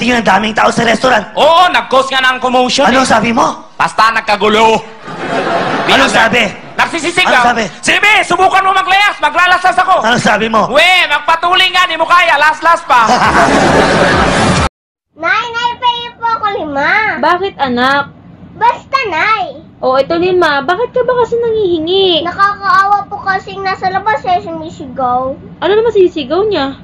Yung daming tao sa restaurant. Oo, nag-cause nga ng commotion. Ano sabi mo? Basta nagkagulo. Ano sabi? Nagsisisig Ano ka. sabi? Sige, subukan mo maglayas. Maglalasas ako. Ano sabi mo? We, magpatuloy nga. Di mo kaya. Last pa. Nay, pahingi po ako 5. Bakit, anak? Basta, Nay. O, ito 5. Bakit ka ba kasi nangihingi? Nakakaawa po kasing nasa labas sumisigaw. Ano naman sisigaw niya?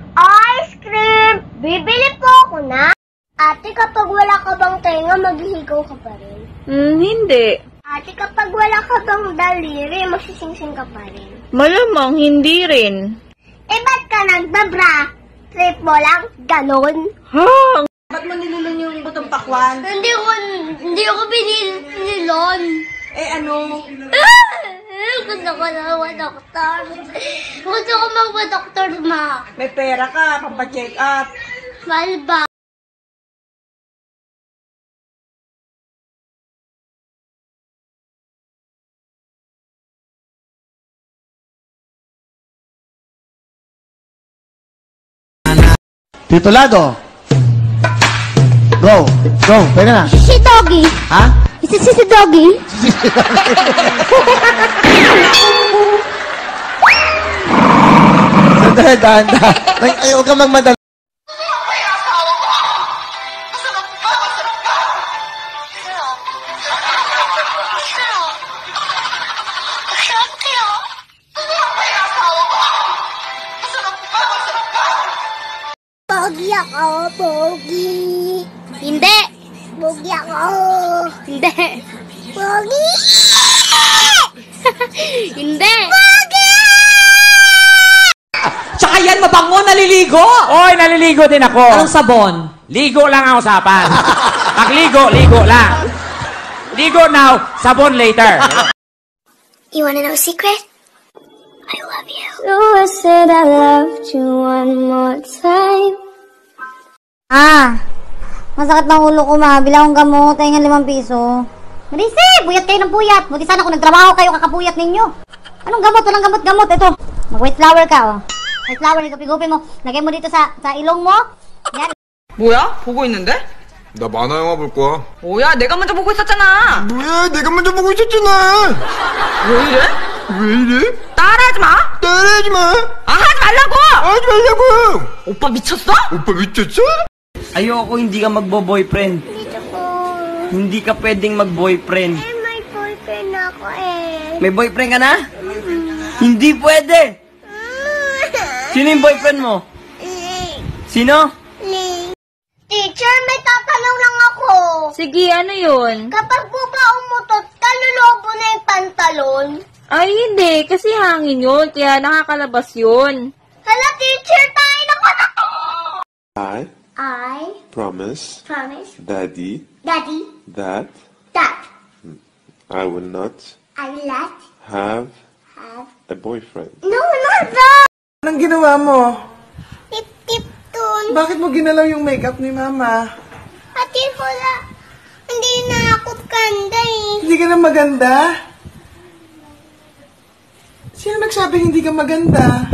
Ice cream! Bibili po ako na. Ate, kapag wala ka bang tenga, maghihigaw ka pa rin. Hindi. Ate, kapag wala ka bang daliri, magsisingsing ka pa rin. Malamang, hindi rin. Eh, ba't ka nagbabra? Trip mo lang? Ganon? Ha? Ba't mo nilulon yung butong pakwan? Hindi ako binilon. Eh ano? Gusto ko na mag-doktor. Gusto ko mag-doktor, ma. May pera ka, pampacheck up. Mahal ba? Titulado. Go. Go. Pwede na. Si Doggy. Ha? Si Doggy. Sandali, dahan-dahan. Huwag ka magmadali. Pogi ako, pogi. Hindi. Pogi ako. Hindi. Pogi. Hindi. Pogi! Tsaka yan, mabango, naliligo! Oy, naliligo din ako. Anong sabon? Ligo lang ang usapan. Pagligo, ligo lang. Ligo now, sabon later. You wanna know a secret? I love you. So I said I loved you one more time. Masakit ng ulo ko, ma. Bilang akong gamot, tayo nga 5 piso. Marisi, buyat kayo ng buyat. Buti sana kung nagtrabaho kayo, kakapuyat ninyo. Anong gamot? Walang gamot-gamot. Ito, mag-white flower ka, oh. White flower, igupi-gupi mo. Lagay mo dito sa ilong mo. Yan. 뭐야? 보고 있는데? 나 만화 영화 볼 거야. 뭐야? 내가 먼저 보고 있었잖아. 뭐야? 내가 먼저 보고 있었잖아. 왜 이래? 왜 이래? 따라하지 마. 따라하지 마. 하지 말라고. 하지 말라고. 오빠 미쳤어? 오빠 미쳤어? Ayoko hindi ka magbo-boyfriend. Dito po. Hindi ka pwedeng mag-boyfriend. Eh, may boyfriend ako eh. May boyfriend ka na? Hindi pwede! Sino yung boyfriend mo? Sino? Teacher, may tatanong lang ako. Sige, ano yun? Kapag po ba umutot ka, lulobo na yung pantalon? Ay, hindi. Kasi hangin yun. Kaya nakakalabas yun. Hala, teacher, tayo na pa na to! I promise Daddy Daddy that that I will not I will not have have a boyfriend. No, not that! Anong ginawa mo? Tip-tip tun. Bakit mo ginalaw yung makeup ni Mama? Ate, wala. Hindi na ako ganda eh. Hindi ka na maganda? Sino nagsabing hindi ka maganda?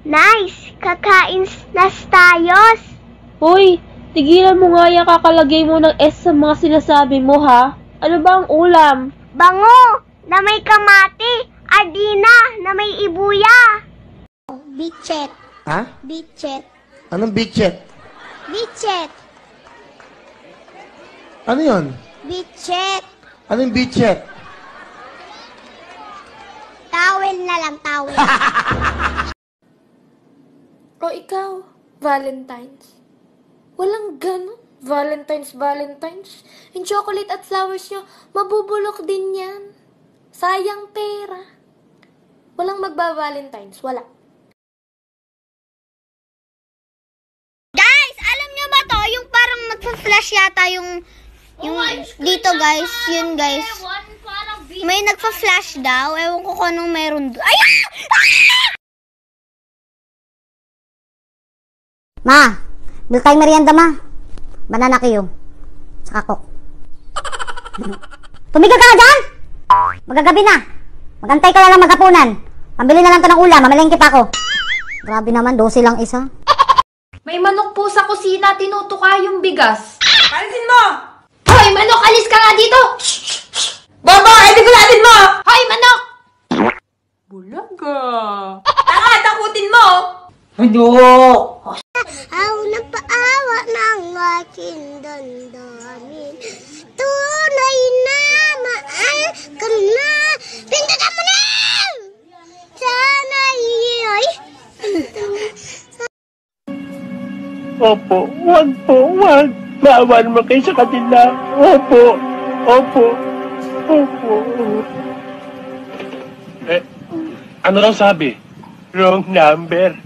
Nice! Kakain na tayos! Hoy, tigilan mo nga yung kakalagay mo ng S sa mga sinasabi mo, ha? Ano ba ang ulam? Bango! Na may kamati! Ardina! Na may ibuya! Bichet. Ha? Bichet. Anong bitchet? Bichet. Ano yun? Bichet. Anong bitchet? Towel na lang, towel. O ikaw, Valentine's. Walang ganun. Valentine's. Yung chocolate at flowers nyo, mabubulok din yan. Sayang pera. Walang magba-Valentine's. Wala. Guys, alam nyo ba to? Yung parang nagpa-flash yata yung dito guys. Yun guys. May nagpa-flash daw. Ewan ko kung anong meron doon. Ay! Ma, bil tayong merienda, ma. Banana kayo. Saka coke. Tumigil ka na dyan! Magagabi na. Magantay ka na lang maghapunan. Pambili na lang to ng ulam. Mamalengke pa ako. Grabe naman, 12 lang isa. May manok po sa kusina, tinutuka yung bigas. Alisin mo! Hoy, manok, alis ka nga dito! Bobo, itigulatin mo! Hoy, manok! Bulaga! Tanga, takutin mo! Aw, napaawa ng aking damdamin. Tunay na mahal ka na. Pindutan mo na! Sana ay... Opo, wag po, wag. Maawa naman kayo sa kanila. Opo, opo, opo. Ano raw sabi? Wrong number.